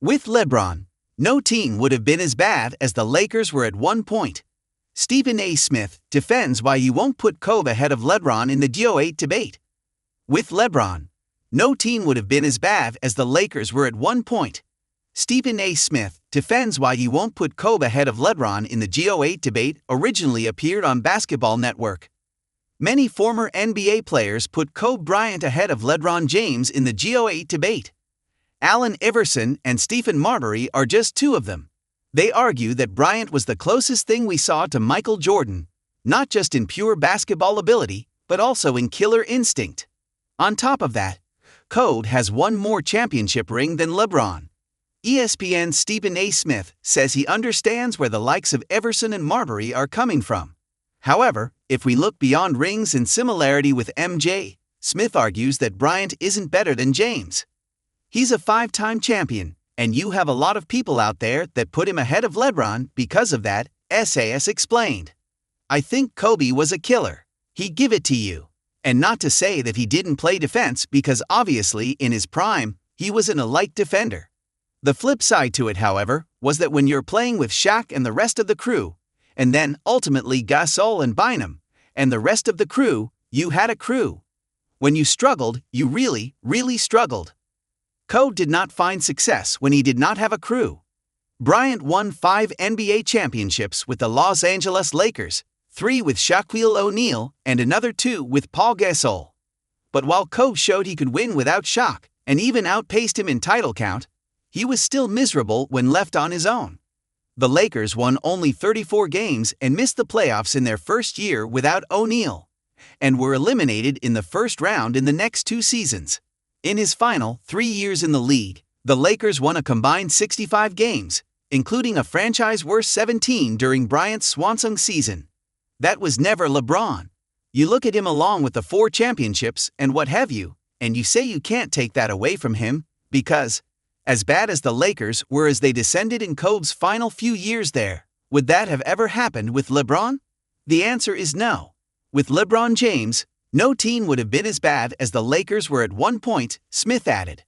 With LeBron, no team would have been as bad as the Lakers were at one point. Stephen A. Smith defends why you won't put Kobe ahead of LeBron in the GO8 debate. With LeBron, no team would have been as bad as the Lakers were at one point. Stephen A. Smith defends why you won't put Kobe ahead of LeBron in the GO8 debate originally appeared on Basketball Network. Many former NBA players put Kobe Bryant ahead of LeBron James in the GO8 debate. Iverson and Stephon Marbury are just two of them. They argue that Bryant was the closest thing we saw to Michael Jordan, not just in pure basketball ability, but also in killer instinct. On top of that, Kobe has one more championship ring than LeBron. ESPN's Stephen A. Smith says he understands where the likes of Iverson and Marbury are coming from. However, if we look beyond rings and similarity with MJ, Smith argues that Bryant isn't better than James. He's a five-time champion, and you have a lot of people out there that put him ahead of LeBron because of that, SAS explained. I think Kobe was a killer. He'd give it to you. And not to say that he didn't play defense because obviously in his prime, he was an elite defender. The flip side to it, however, was that when you're playing with Shaq and the rest of the crew, and then ultimately Gasol and Bynum, and the rest of the crew, you had a crew. When you struggled, you really, really struggled. Kobe did not find success when he did not have a crew. Bryant won 5 NBA championships with the Los Angeles Lakers, 3 with Shaquille O'Neal and another 2 with Paul Gasol. But while Kobe showed he could win without Shaq and even outpaced him in title count, he was still miserable when left on his own. The Lakers won only 34 games and missed the playoffs in their first year without O'Neal, and were eliminated in the first round in the next 2 seasons. In his final 3 years in the league, the Lakers won a combined 65 games, including a franchise-worst 17 during Bryant's swansong season. That was never LeBron. You look at him along with the 4 championships and what have you, and you say you can't take that away from him, because, as bad as the Lakers were as they descended in Kobe's final few years there, would that have ever happened with LeBron? The answer is no. With LeBron James, no team would have been as bad as the Lakers were at one point, Smith added.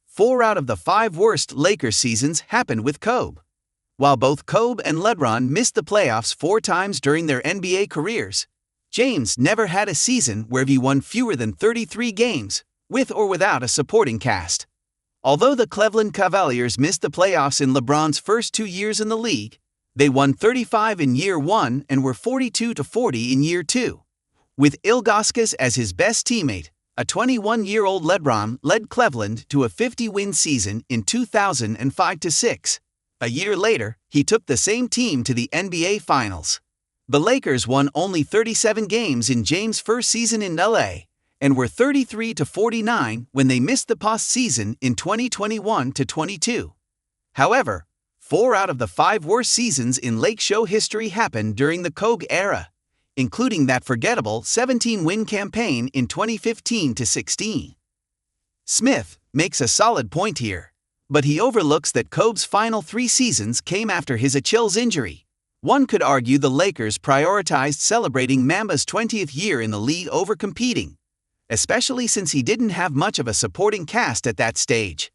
4 out of the 5 worst Lakers seasons happened with Kobe. While both Kobe and LeBron missed the playoffs 4 times during their NBA careers, James never had a season where he won fewer than 33 games, with or without a supporting cast. Although the Cleveland Cavaliers missed the playoffs in LeBron's first 2 years in the league, they won 35 in year 1 and were 42-40 in year 2. With Ilgauskas as his best teammate, a 21-year-old LeBron led Cleveland to a 50-win season in 2005-06. A year later, he took the same team to the NBA Finals. The Lakers won only 37 games in James' first season in LA, and were 33-49 when they missed the postseason in 2021-22. However, 4 out of the 5 worst seasons in Lake Show history happened during the Kobe era, including that forgettable 17-win campaign in 2015-16. Smith makes a solid point here, but he overlooks that Kobe's final 3 seasons came after his Achilles injury. One could argue the Lakers prioritized celebrating Mamba's 20th year in the league over competing, especially since he didn't have much of a supporting cast at that stage.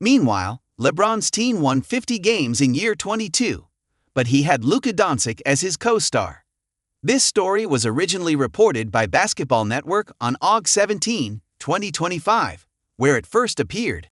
Meanwhile, LeBron's team won 50 games in year 22, but he had Luka Doncic as his co-star. This story was originally reported by Basketball Network on August 17, 2025, where it first appeared.